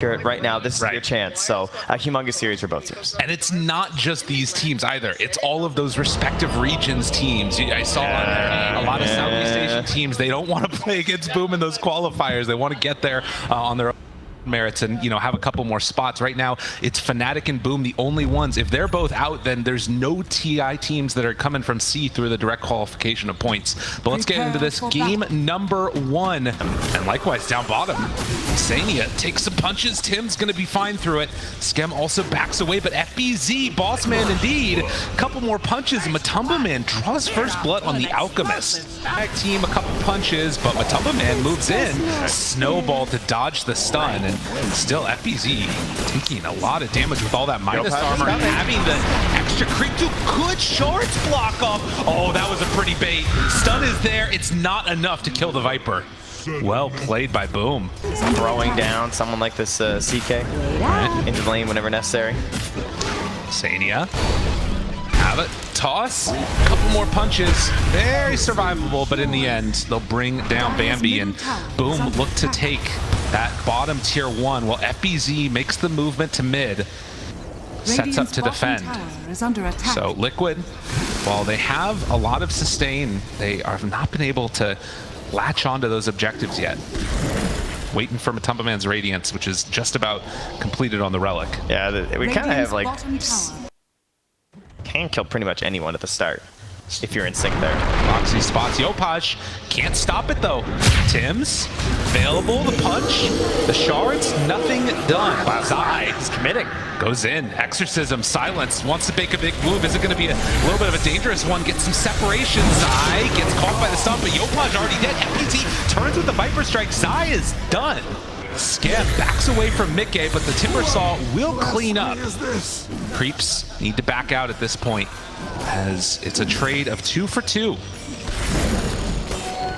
right now, this is your chance. So a humongous series for both teams. And it's not just these teams either. It's all of those respective regions teams. I saw a lot of Southeast Asian teams. They don't want to play against Boom in those qualifiers. They want to get there on their own merits and, you know, have a couple more spots. Right now, it's Fnatic and Boom, the only ones. If they're both out, then there's no TI teams that are coming from C through the direct qualification of points. But let's get into this game number 1. And likewise, down bottom, Sania takes some punches. Tim's going to be fine through it. Skem also backs away, but FBZ, boss man indeed, a couple more punches. Matumba Man draws first blood on the Alchemist. Tag team, a couple punches, but Matumba Man moves in. Snowball to dodge the stun. And still FBZ taking a lot of damage with all that Midas armor and having the extra creep to good shorts block off. Oh, that was a pretty bait. Stun is there. It's not enough to kill the Viper. Well played by Boom. Throwing down someone like this CK into the lane whenever necessary. Sania. Have it. Toss. A couple more punches. Very survivable, but in the end, they'll bring down Bambi, and Boom look to take that bottom tier 1 while FBZ makes the movement to mid. Sets up to defend. So Liquid, while they have a lot of sustain, they have not been able to latch onto those objectives yet. Waiting for Matumba Man's Radiance, which is just about completed on the Relic. Yeah, we kind of have like... Can kill pretty much anyone at the start if you're in sync there. Boxy spots Yopaj, can't stop it though. Tim's available, the punch, the shards, nothing done. Wow, Zai is committing. Goes in, Exorcism, Silence, wants to make a big move. Is it going to be a little bit of a dangerous one? Gets some separation. Zai gets caught by the stun, but Yopaj already dead. FPT turns with the Viper Strike. Zai is done. Skem backs away from Mickey, but the Timbersaw will clean up. Creeps need to back out at this point, as it's a trade of 2 for 2.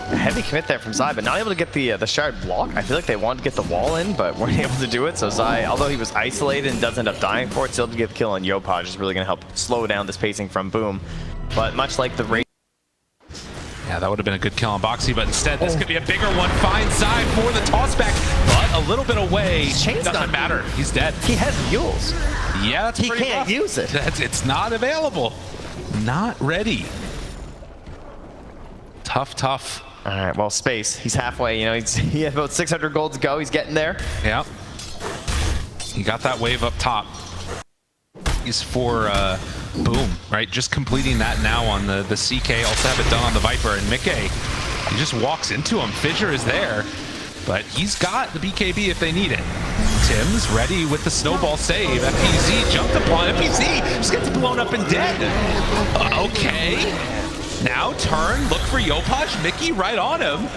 A heavy commit there from Zai, but not able to get the shard block. I feel like they wanted to get the wall in, but weren't able to do it. So Zai, although he was isolated and does end up dying for it, still to get the kill on Yopaj is really going to help slow down this pacing from Boom. But much like the race. Yeah, that would have been a good kill on Boxy, but instead this could be a bigger one. Finds Zai for the tossback, but a little bit away. Doesn't matter. He's dead. He has mules. Yeah, that's he can't use it. It's not available. Not ready. Tough. All right, well, Space, he's halfway. You know, he had about 600 gold to go. He's getting there. Yeah. He got that wave up top. He's for Boom, right? Just completing that now on the CK. Also have it done on the Viper. And Mickey, he just walks into him. Fissure is there, but he's got the BKB if they need it. Tim's ready with the snowball save. FPZ jumped upon. FPZ just gets blown up and dead. Okay. Now turn, look for Yopaj. Mickey right on him.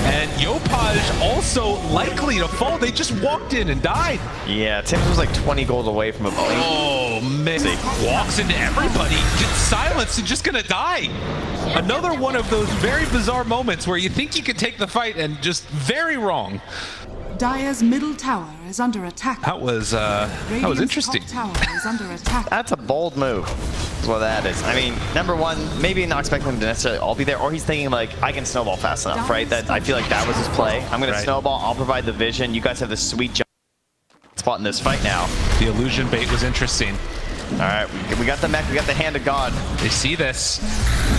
And Yopaj also likely to fall. They just walked in and died. Yeah, Tim's was like 20 gold away from a blink. Oh, man. Walks into everybody. Just silence and just gonna die. Another one of those very bizarre moments where you think you could take the fight and just very wrong. Dire's middle tower is under attack. That was interesting. Tower is under attack. That's a bold move, is what that is. I mean, number one, maybe not expecting them to necessarily all be there, or he's thinking like, I can snowball fast enough, right? That I feel like that was his play. I'm gonna snowball, I'll provide the vision. You guys have this sweet jump spot in this fight now. The illusion bait was interesting. All right, we got the mech, we got the hand of God. They see this.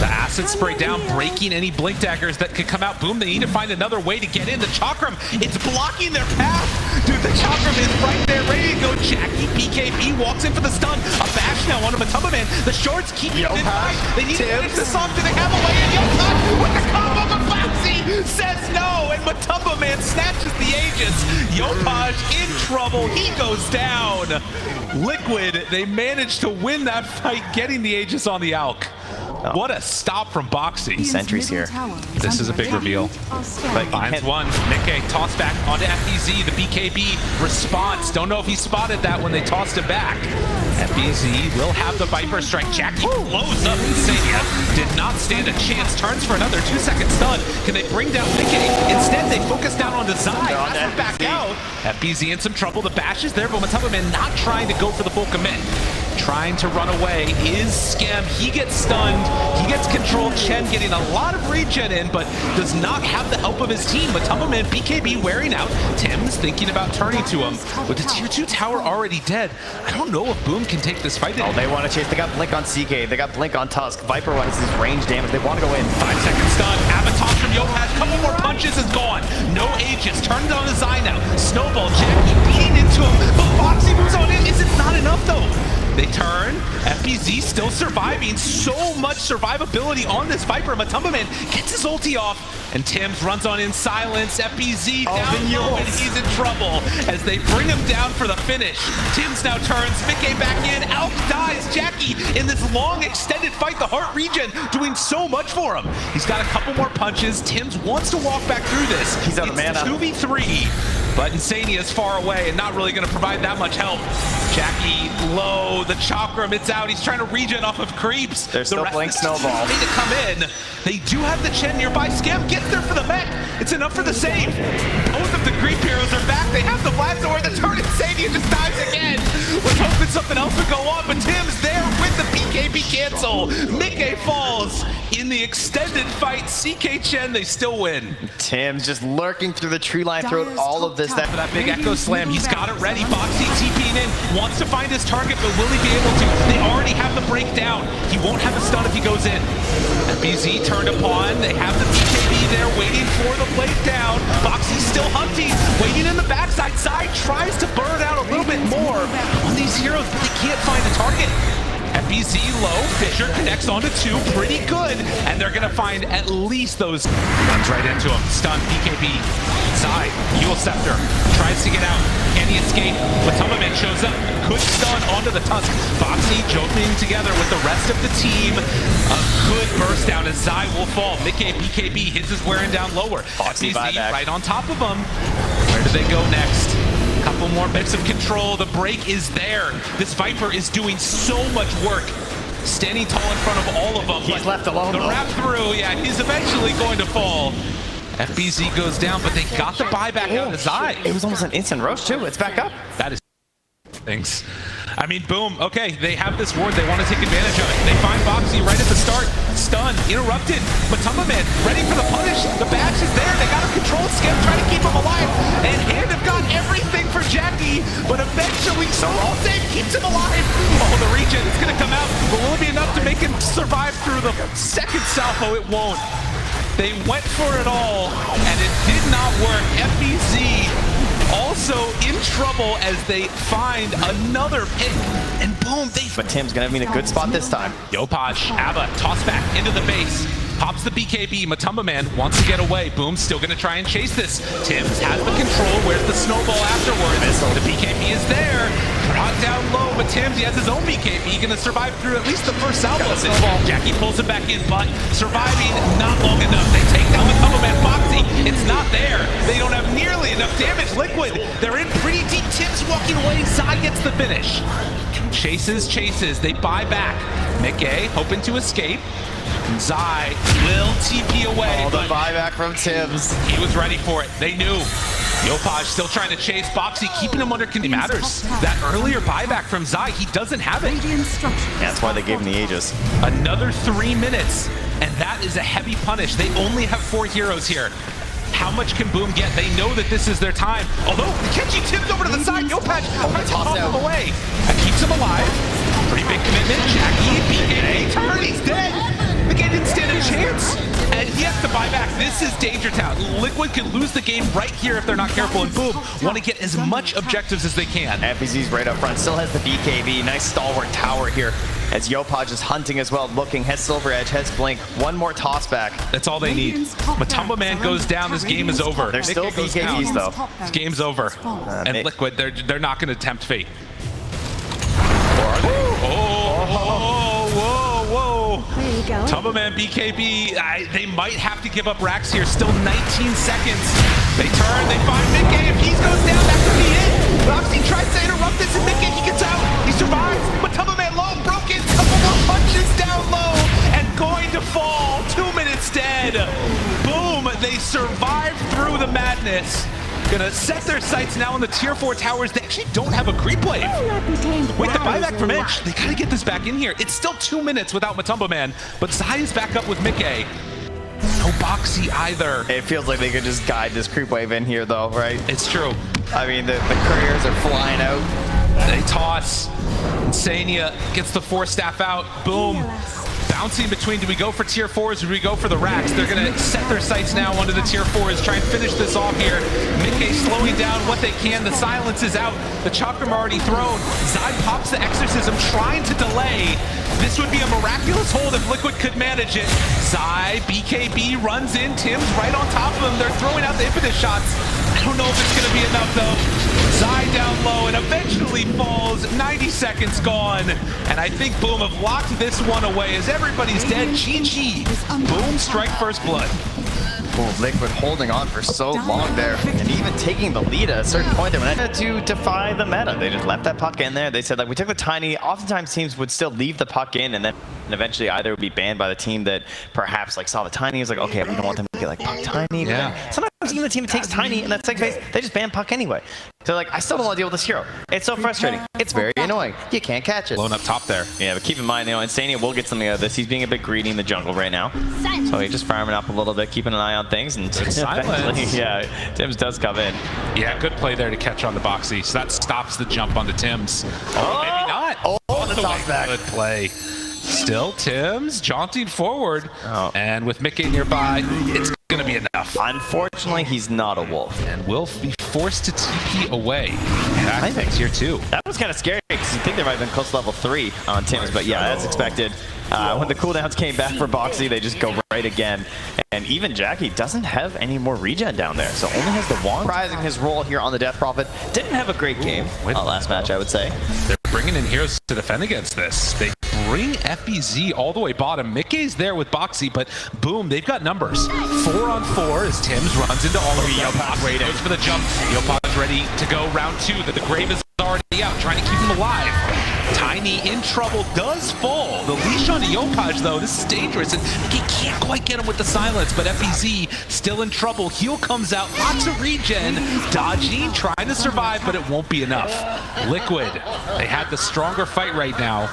The acid spray down, breaking any blink daggers that could come out. Boom, they need to find another way to get in. The Chakram, it's blocking their path. Dude, the Chakram is right there, ready to go. Jackie PKB walks in for the stun. A bash now on a Matumba Man. The shorts keep it in fight. They need to finish this off. Do they have a way in? Yopaj with the combo, but Boxy says no, and Matumba Man snatches the Aegis. Yopaj in trouble. He goes down. Liquid, they managed to win that fight, getting the Aegis on the Alk. What a stop from Boxy. Sentries here. This is a big reveal. But finds one. Mickey toss back onto FBZ. The BKB response. Don't know if he spotted that when they tossed it back. FBZ will have the Viper Strike. Jackie blows up Insania. Did not stand a chance. Turns for another 2-second stun. Can they bring down Mickey? Instead, they focus down onto Zai. Has him back out. FBZ in some trouble. The bash is there, but Matumba Man not trying to go for the full commit. trying to run away is Scam. He gets stunned, he gets controlled. Chen getting a lot of regen in, but does not have the help of his team. Matumbaman, BKB wearing out. Tim's thinking about turning to him. With the tier 2 tower already dead, I don't know if Boom can take this fight. Oh, they want to chase. They got Blink on CK. They got Blink on Tusk. Viper has his range damage. They want to go in. 5-second stun. Avatar from Yopaj. Couple more punches is gone. No Aegis. Turned on his eye now. Snowball. Jackie beating into him. But Foxy moves on in. Is it not enough though? They turn. FBZ still surviving. So much survivability on this Viper. Matumbaman gets his ulti off. And Tims runs on in silence. FBZ down low, and he's in trouble as they bring him down for the finish. Tims now turns. Mickey back in. Alp dies. Jackie in this long extended fight. The heart regen doing so much for him. He's got a couple more punches. Tims wants to walk back through this. He's out of mana. 2v3. But Insania is far away and not really going to provide that much help. Jackie low, the chakram, it's out. He's trying to regen off of creeps. They're still playing Snowball. To come in. They do have the Chen nearby. Scam gets there for the mech. It's enough for the save. Both of the creep heroes are back. They have the Vladimir. The turn Insania just dies again. Was hoping something else would go on, but Tim's there with the BKB cancel. Mickey falls in the extended fight. CK Chen, they still win. Tim's just lurking through the tree line throughout all of this. For that big echo slam, he's got it ready. Boxy TPing in, wants to find his target, but will he be able to? They already have the breakdown. He won't have a stun if he goes in. BZ turned upon. They have the BKB there waiting for the blade down. Boxy still hunting, waiting in the backside. Side tries to burn out a little bit more on these heroes, but they can't find a target. FBZ low, Fisher connects onto 2, pretty good, and they're gonna find at least those. Runs right into him, stun, BKB, side, Yule Scepter, tries to get out, can he escape? Matumbaman shows up, good stun onto the Tusk. Boxy joking together with the rest of the team. A good burst down as Zai will fall. Mickey, BKB, his is wearing down lower. Foxy FBZ right on top of him. Where do they go next? Couple more bits of control. The break is there. This Viper is doing so much work. Standing tall in front of all of them. He's left alone. The wrap through, yeah, he's eventually going to fall. FBZ goes down, but they got the buyback out of Zai. It was almost an instant roast too. It's back up. That is thanks. I mean, boom. Okay, they have this ward. They want to take advantage of it. They find Boxy right at the start. Stun, interrupted. Matumbaman ready for the punish. The bash is there. They got him controlled. Skip trying to keep him alive. And Hand have got everything for Jackie, but eventually all save keeps him alive. Oh, the regen is going to come out, but will it be enough to make him survive through the second salvo? It won't. They went for it all, and it did not work. FBZ also in trouble as they find another pick, and boom, But Tim's gonna be in a good spot this time. Yopaj, Abba, toss back into the base. Pops the BKB. Matumbaman wants to get away. Boom's still going to try and chase this. Tims has the control. Where's the snowball afterwards? The BKB is there. Brought down low, but Tims, he has his own BKB. Going to survive through at least the first salvo of this. Jackie pulls him back in, but surviving not long enough. They take down Matumbaman. Foxy, it's not there. They don't have nearly enough damage. Liquid, they're in pretty deep. Tims walking away. Zai gets the finish. Chases. They buy back. Mickey hoping to escape. Zai will TP away. Oh, the buyback from Tims. He was ready for it. They knew. Yopaj still trying to chase Boxy, keeping him under control. Matters. That earlier buyback from Zai, he doesn't have it. Yeah, that's why they gave him the Aegis. Another 3 minutes, and that is a heavy punish. They only have 4 heroes here. How much can Boom get? They know that this is their time. Although, Kenji Tims over to the side. Yopaj tries to toss him away. That keeps him alive. Pretty big commitment. Jackie, BKB, turn, he's dead. Again, didn't stand a chance. And he has to buy back. This is Danger Town. Liquid could lose the game right here if they're not careful. And Boom want to get as much objectives as they can. FBZ's right up front. Still has the BKB. Nice stalwart tower here. As Yopaj is hunting as well, looking, has Silver Edge, has Blink. One more toss back. That's all they need. Matumbaman goes down, this game is over. There's still BKBs though. This game's over. And Liquid, they're not going to tempt fate. Whoa. There you go. Matumbaman, BKB, they might have to give up racks here. Still 19 seconds. They turn, they find Mickey. If he goes down, that could be it. Roxy tries to interrupt this, and Mickey, he gets out. He survives. Matumbaman low, broken. Couple more punches down low, and going to fall. 2 minutes dead. Boom, they survived through the madness. Gonna set their their sights now on the tier 4 towers. They actually don't have a creep wave. Wait, the buyback from Edge. They gotta get this back in here. It's still 2 minutes without Matumba Man, but Zai is back up with Mickey. No Boxy either. It feels like they could just guide this creep wave in here, though, right? It's true. I mean, the couriers are flying out. They toss. Insania gets the 4 staff out. Boom. Bouncing between, do we go for tier 4s or do we go for the racks? They're going to set their sights now onto the tier 4s, try and finish this off here. Mickey slowing down what they can. The silence is out. The chakram already thrown. Zai pops the exorcism, trying to delay. This would be a miraculous hold if Liquid could manage it. Zai, BKB runs in. Tim's right on top of him. They're throwing out the impetus shots. I don't know if it's going to be enough, though. Zai down low and eventually falls. 90 seconds gone. And I think Boom have locked this one away as everybody's dead. GG. Boom strike first blood. Oh, Liquid holding on for so long there, and even taking the lead at a certain point. They went to defy the meta. They just left that puck in there. They said, like, we took the tiny. Oftentimes teams would still leave the puck in, and then eventually either would be banned by the team that perhaps like saw the tiny. Is like, okay, we don't want them to get like puck tiny. Yeah. Sometimes even the team that takes tiny in that second phase, they just ban puck anyway. So like, I still don't want to deal with this hero. It's so frustrating. It's very annoying. You can't catch it. Blown up top there. Yeah, but keep in mind, you know, Insania will get something out of this. He's being a bit greedy in the jungle right now. So he's just farming up a little bit, keeping an eye on things, and eventually, yeah, Tims does come in. Yeah, good play there to catch on the Boxy. So that stops the jump onto Tims. Oh, maybe not. Oh, the toss back. Good play. Still Tims jaunting forward, and with Mickey nearby, it's gonna be enough. Unfortunately, he's not a wolf, and will be forced to TP away. I think tier 2. That was kind of scary because you think there might have been close to level 3 on Tims, but yeah, as expected. When the cooldowns came back for Boxy, they just go right again. And even Jackie doesn't have any more regen down there, so only has the wand. Prizing his role here on the Death Prophet. Didn't have a great game last match, I would say. They're bringing in heroes to defend against this. They bring FBZ all the way bottom. Mickey's there with Boxy, but boom, they've got numbers. 4 on 4 as Tims runs into all of them. Yopaj goes for the jump. Yopaj ready to go round 2. The Grave is already out, trying to keep him alive. Tiny in trouble, does fall. The leash on Yopaj, though, this is dangerous, and he can't quite get him with the silence, but FBZ still in trouble. Heal comes out, lots of regen, dodging, trying to survive, but it won't be enough. Liquid, they have the stronger fight right now.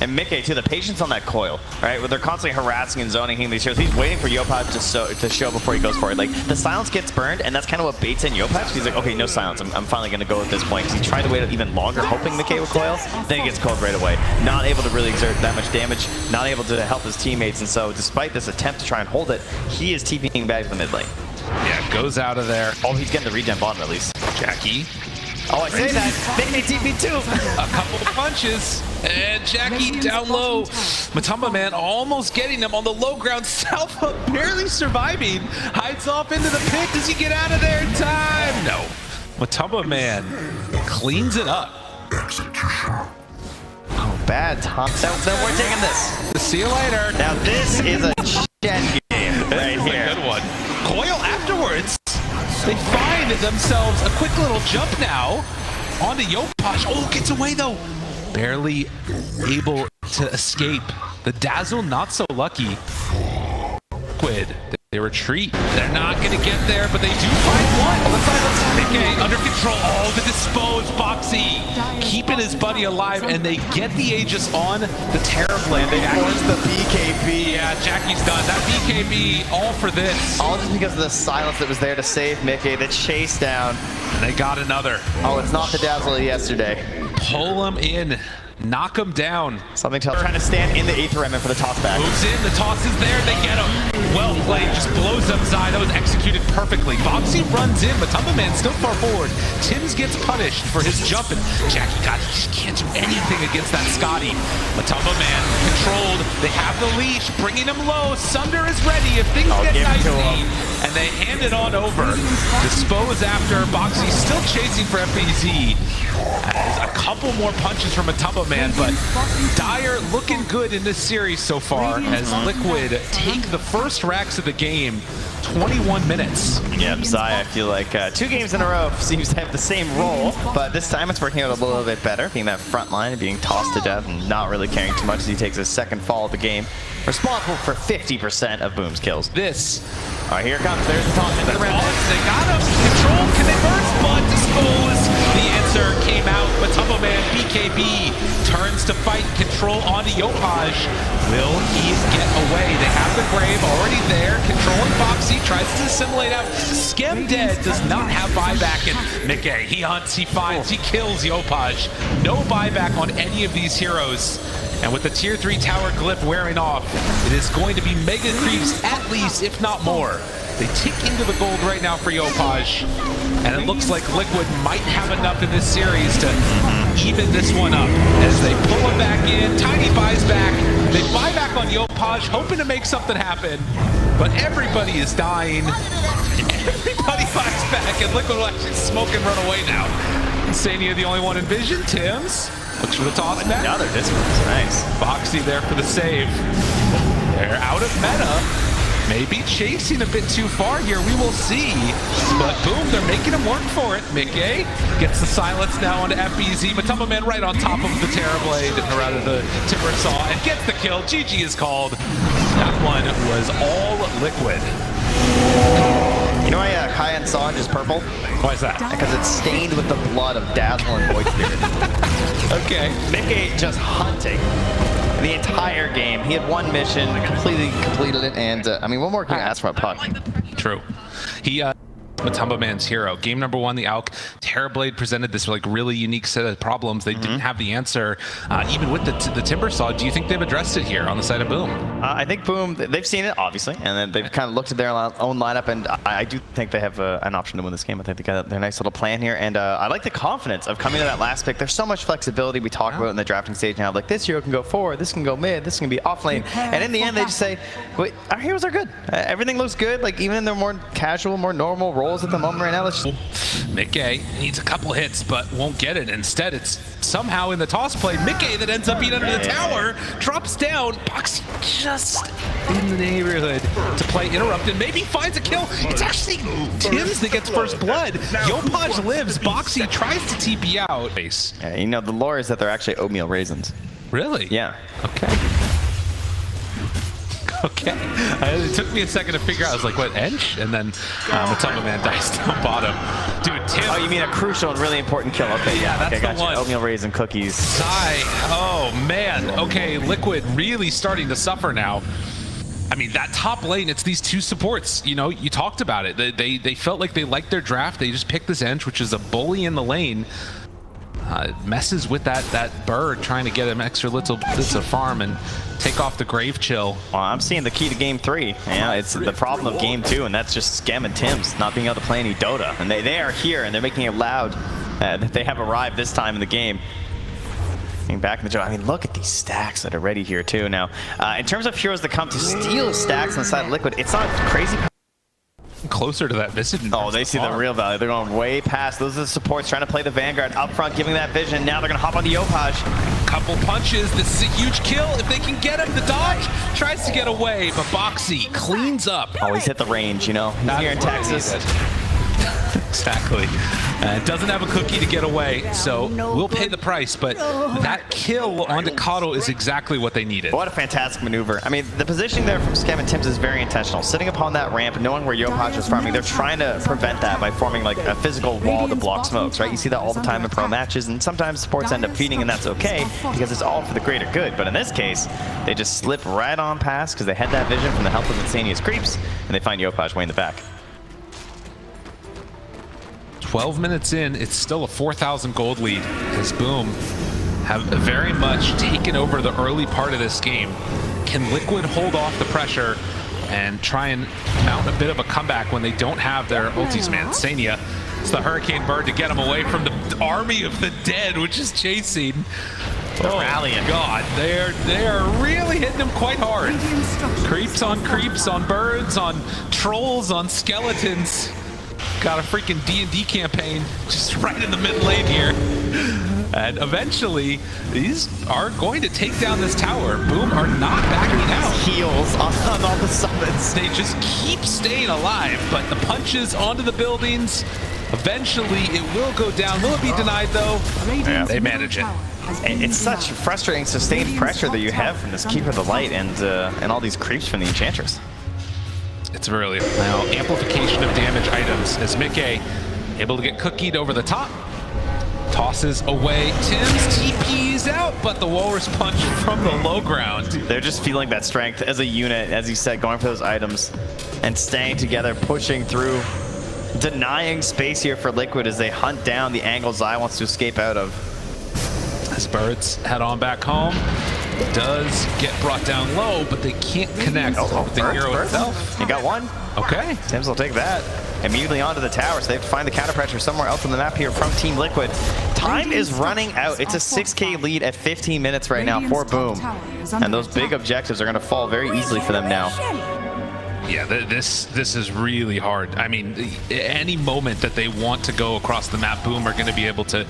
And Mickey, too, the patience on that coil, right? Where they're constantly harassing and zoning him these heroes. He's waiting for Yopaj to show before he goes for it. Like, the silence gets burned, and that's kind of what baits in Yopaj. He's like, okay, no silence. I'm finally going to go at this point. Because he tried to wait even longer, hoping Mickey would coil. Then he gets coiled right away. Not able to really exert that much damage. Not able to help his teammates. And so, despite this attempt to try and hold it, he is TPing back to the mid lane. Yeah, goes out of there. Oh, he's getting the regen bottom, at least. Jackie. Oh, I say that. They may TP too. A couple punches. And Jackie down low. Matumba Man almost getting him on the low ground. Salva barely surviving. Hides off into the pit. Does he get out of there in time? No. Matumba Man cleans it up. Oh, bad time. So we're taking this. See you later. Now this is a Shen game right here. A good one. Coil afterwards. They find themselves a quick little jump now onto Yopaj. Oh, gets away though. Barely able to escape. The Dazzle not so lucky. Liquid, they retreat. They're not going to get there, but they do find one. Mickey under control. Oh, the disposed Boxy keeping his buddy alive, and they get the Aegis on the Terrorblade. They force the BKB. Yeah, Jackie's done. That BKB all for this. All just because of the silence that was there to save Mickey. The chase down. And they got another. Oh, it's not the Dazzle of yesterday. Pull him in. Knock him down. Something tells trying to stand in the Aether Remnant for the toss back. Moves in, the toss is there, they get him. Well played, just blows up Zai. That was executed perfectly. Boxy runs in, Matumba Man still far forward. Tims gets punished for his jump, and Jackie, God, he just can't do anything against that Scotty. Matumba Man controlled. They have the leash, bringing him low. Sunder is ready if things get dicey. And they hand it on over. Dispose after. Boxy still chasing for FBZ. As a couple more punches from Matumba Man, but Dire looking good in this series so far as Liquid take the first racks of the game. 21 minutes. Yeah, Zai, I feel like 2 games in a row seems to have the same role, but this time it's working out a little bit better, being that front line and being tossed to death and not really caring too much as he takes his second fall of the game. Responsible for 50% of Boom's kills. This. All right, here it comes. There's the toss into the rim. They got him. Control. Can they burst? goes. The answer came out. Mobo Man BKB turns to fight. Control onto Yopaj. Will he get away? They have the Grave already there. Controlling Foxy. Tries to assimilate out. Skem dead. Does not have buyback. And Mickey, he hunts, he finds, he kills Yopaj. No buyback on any of these heroes. And with the tier 3 tower glyph wearing off, it is going to be mega creeps at least, if not more. They tick into the gold right now for Yopaj. And it looks like Liquid might have enough in this series to even this one up. As they pull him back in, Tiny buys back. They buy back on Yopaj, hoping to make something happen. But everybody is dying. Everybody buys back, and Liquid will actually smoke and run away now. Sania the only one in vision. Tims looks for the toss back. Another distance, nice. Foxy there for the save. They're out of meta. Maybe chasing a bit too far here, we will see. But boom, they're making him work for it. Mickey gets the silence now onto FBZ. Mobo Man right on top of the Terrorblade, or rather the Timber Saw, and gets the kill. GG is called. That one was all Liquid. You know why Kyan Song is purple? Why is that? Because it's stained with the blood of Dazzle and Void Spirit. Okay. Mickey just hunting the entire game. He had one mission, completely completed it, and I mean, what more can you ask for a puck? True. He Mobo Man's hero. Game number 1, the ALK. Terrorblade presented this like really unique set of problems. They didn't have the answer, even with the Timber Saw. Do you think they've addressed it here on the side of Boom? I think Boom, they've seen it, obviously, and then they've kind of looked at their own lineup, and I do think they have an option to win this game. I think they got their nice little plan here, and I like the confidence of coming to that last pick. There's so much flexibility we talk about in the drafting stage now. Like, this hero can go forward, this can go mid, this can be off lane, and in the end, they just say, wait, our heroes are good. Everything looks good, like even in their more casual, more normal roles at the moment right now. Let's just... Mickey needs a couple hits, but won't get it. Instead, it's somehow in the toss play, Mickey that ends up being under the tower, drops down, Boxy just in the neighborhood to play interrupted, maybe finds a kill. It's actually Tims that gets first blood. Yopaj lives, Boxy tries to TP out. Yeah, you know, the lore is that they're actually oatmeal raisins. Really? Yeah. Okay. Okay. It took me a second to figure out. I was like, what, Ench? And then Mobo Man dies down bottom. Dude, Tim. Oh, you mean a crucial and really important kill. Okay, yeah, that's okay, the one. Oatmeal raisin cookies. Sigh. Oh, man. Okay, Liquid really starting to suffer now. I mean, that top lane, it's these two supports. You know, you talked about it. They felt like they liked their draft. They just picked this Ench, which is a bully in the lane. It messes with that bird, trying to get him extra little bits of farm and take off the Grave Chill. Well, I'm seeing the key to game 3. Yeah, it's the problem of game 2, and that's just Skem and Tims not being able to play any Dota. And they are here, and they're making it loud that they have arrived this time in the game. Getting back in the job. I mean, look at these stacks that are ready here, too. Now, in terms of heroes that come to steal stacks on the side of Liquid, it's not crazy. Closer to that vision. Oh, they see the real value. They're going way past. Those are the supports trying to play the Vanguard up front, giving that vision. Now they're going to hop on the Yopaj. Couple punches. This is a huge kill. If they can get him, the dodge tries to get away, but Boxy cleans up. Oh, he's hit the range, you know. He's here in Texas. Exactly. Doesn't have a cookie to get away, so we'll pay the price, but that kill on Decado is exactly what they needed. What a fantastic maneuver. I mean, the positioning there from Skem and Tims is very intentional. Sitting upon that ramp, knowing where Yopaj is farming, they're trying to prevent that by forming like a physical wall to block smokes, right? You see that all the time in pro matches, and sometimes supports end up feeding, and that's okay, because it's all for the greater good. But in this case, they just slip right on past, because they had that vision from the help of Insania's creeps, and they find Yopaj way in the back. 12 minutes in, it's still a 4,000 gold lead as Boom have very much taken over the early part of this game. Can Liquid hold off the pressure and try and mount a bit of a comeback when they don't have their ultis, man? Sania, it's the Hurricane Bird to get him away from the army of the dead, which is chasing. Oh, rallying. God, they are really hitting him quite hard. Creeps on birds, on trolls, on skeletons. Got a freaking D&D campaign just right in the mid lane here. And eventually, these are going to take down this tower. Boom are not backing out. Heals on all the summons. They just keep staying alive, but the punches onto the buildings, eventually it will go down. Will it be denied though? Yeah, they manage it. It's such frustrating sustained pressure that you have from this Keeper of the Light and all these creeps from the Enchantress. It's really now amplification of damage items as Mickey, able to get cookied over the top. Tosses away. Tim's TP's out, but the Walrus punch from the low ground. They're just feeling that strength as a unit, as you said, going for those items and staying together, pushing through, denying space here for Liquid as they hunt down the angle Zai wants to escape out of. As Birds head on back home, does get brought down low, but they can't connect with the hero itself. He got one. Okay. Tims will take that. Immediately onto the tower, so they have to find the counter pressure somewhere else on the map here from Team Liquid. Time is running out. It's a 6K lead at 15 minutes right now for Boom. And those big objectives are going to fall very easily for them now. Yeah, this is really hard. I mean, any moment that they want to go across the map, Boom are going to be able to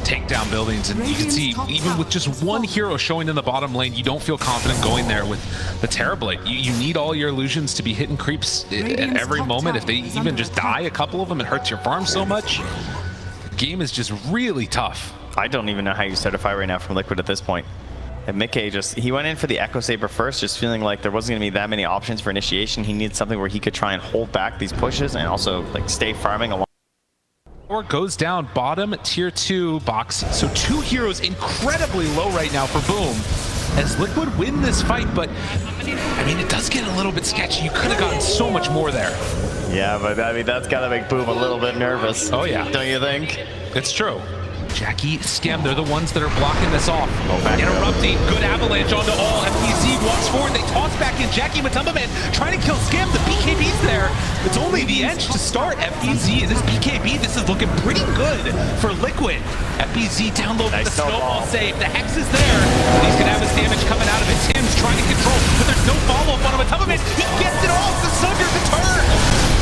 take down buildings, and you can see even with just one hero showing in the bottom lane, you don't feel confident going there with the Terrorblade. You need all your illusions to be hitting creeps at every moment. If they even just die, a couple of them, it hurts your farm so much. The game is just really tough. I don't even know how you start a fight right now from Liquid at this point. And Mickey he went in for the Echo Saber first, just feeling like there wasn't going to be that many options for initiation. He needed something where he could try and hold back these pushes and also like stay farming along. Or goes down bottom tier 2 box. So 2 heroes incredibly low right now for Boom as Liquid win this fight, but I mean, it does get a little bit sketchy. You could have gotten so much more there. Yeah, but I mean, that's gotta make Boom a little bit nervous. Oh yeah. Don't you think? It's true. Jackie, Skem, they're the ones that are blocking this off. Interrupting, good avalanche onto all. FPZ walks forward, they toss back in. Jackie Matumbaman trying to kill Skem. The BKB's there. It's only the edge to start. FPZ, this BKB, this is looking pretty good for Liquid. FPZ down low with the snowball save. The Hex is there. He's gonna have his damage coming out of it. Tim's trying to control, but there's no follow-up on him. Matumbaman, he gets it off. The Sunder the turn.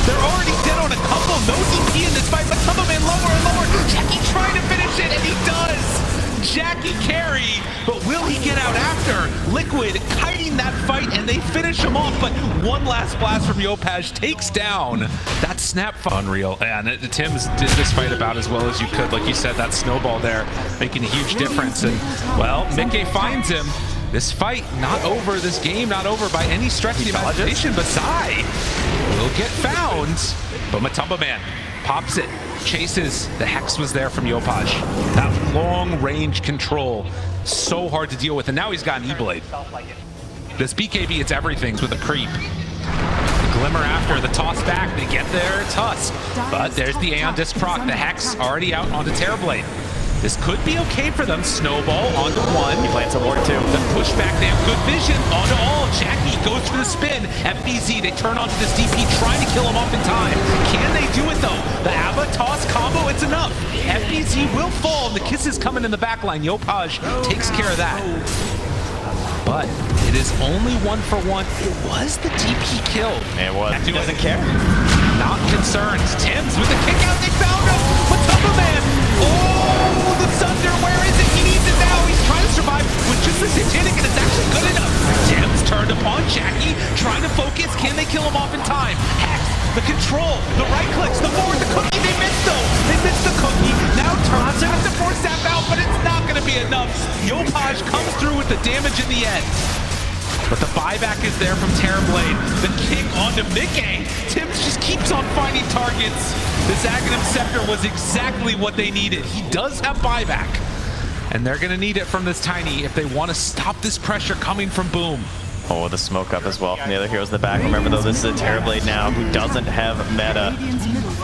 They're already dead on a couple. No DP in this fight. Matumbaman lower and lower. Jackie trying to finish it, and he does! Jackie carry, but will he get out after? Liquid kiting that fight, and they finish him off, but one last blast from Yopaj takes down that snap. Unreal. And Tim's did this fight about as well as you could. Like you said, that snowball there making a huge difference. And, well, Mickey finds him. This fight not over, this game not over by any stretch of the imagination, but Zai will get found. But Matumbaman pops it, chases. The Hex was there from Yopaj. That long range control, so hard to deal with. And now he's got an E-Blade. This BKB, it's everything with a creep. The Glimmer after, the toss back, they get their Tusk. But there's the Aeon Disc proc. The Hex already out onto Terrorblade. This could be okay for them. Snowball onto one. He plants a ward too. The pushback, they have good vision onto all. Jackie goes for the spin. FBZ, they turn onto this DP, trying to kill him off in time. Can they do it though? The Abba toss combo, it's enough. FBZ will fall. The kiss is coming in the back line. Yopaj takes care of that. But it is only 1-for-1. It was the DP kill. It was. He doesn't care. Not concerned. Tims with the kick out. They found him. Matumbaman. Oh, the Sunder. Where is it? He needs it now. He's trying to survive with just the Satanic, and it's actually good enough. Tims turned upon Jackie, trying to focus. Can they kill him off in time? Hex, the control, the right clicks, the forward, the cookie. They missed though. They missed the cookie. Now turns it to force that out, but it's not going to be enough. Yopaj comes through with the damage in the end. But the buyback is there from Terrorblade. The kick onto Mickey. Tims just keeps on finding targets. This Aghanim Scepter was exactly what they needed. He does have buyback. And they're going to need it from this Tiny if they want to stop this pressure coming from Boom. Oh, the smoke up as well from the other heroes in the back. Remember though, this is a Terrorblade now who doesn't have meta.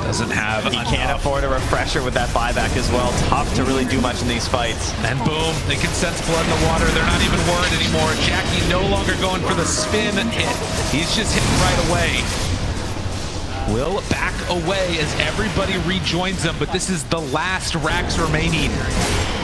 Doesn't have He can't afford a refresher with that buyback as well. Tough to really do much in these fights. And Boom, they can sense blood in the water. They're not even worried anymore. Jackie no longer going for the spin hit. He's just hitting right away. Will back away as everybody rejoins them, but this is the last racks remaining.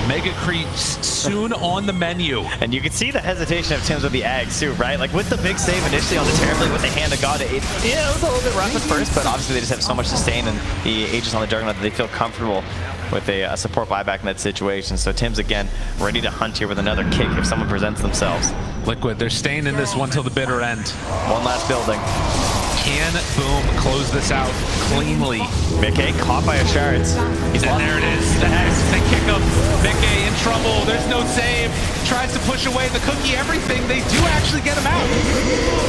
Mega Creeps soon on the menu. And you can see the hesitation of Tims with the Ags too, right? Like with the big save initially on the Terrorblade with the Hand of God, it was a little bit rough at first, but obviously they just have so much sustain and the Aegis on the Juggernaut that they feel comfortable with a support buyback in that situation. So Tims again ready to hunt here with another kick if someone presents themselves. Liquid, they're staying in this one till the bitter end. One last building. Can Boom close this out cleanly? Mickey caught by a shards. And there it is. The Hex, they kick him. Mickey in trouble. There's no save. tries to push away the cookie, everything. They do actually get him out.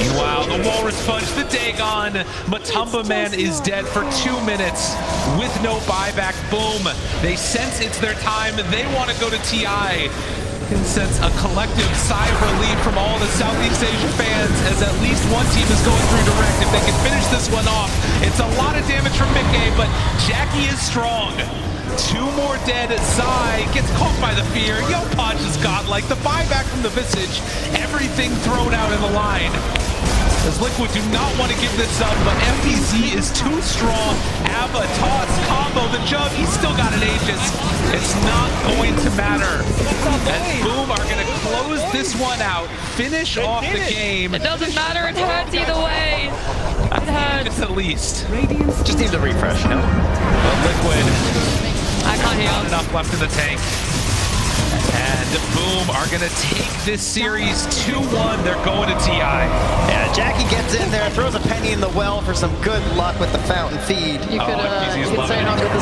Meanwhile, the Walrus Punch, the Dagon. Matumba Man is dead for 2 minutes with no buyback. Boom. They sense it's their time. They want to go to TI. Can sense a collective sigh of relief from all the Southeast Asia fans as at least one team is going through direct. If they can finish this one off, it's a lot of damage from Mickey, but Jackie is strong. 2 more dead. Zai gets caught by the fear. Yo Podge is godlike. The buyback from the Visage. Everything thrown out in the line. As Liquid do not want to give this up, but FPZ is too strong. Abba, toss, combo, the jug, he's still got an Aegis. It's not going to matter. As Boom are going to close this one out, finish off the game. It doesn't matter, it hurts either way. It hurts. At least. Just need to refresh, you know? But Liquid, I can't heal. not enough left in the tank. And Boom are going to take this series 2-1. They're going to TI. Yeah, Jackie gets in there, throws a penny in the well for some good luck with the fountain feed. You could FPZ is loving say it. not with the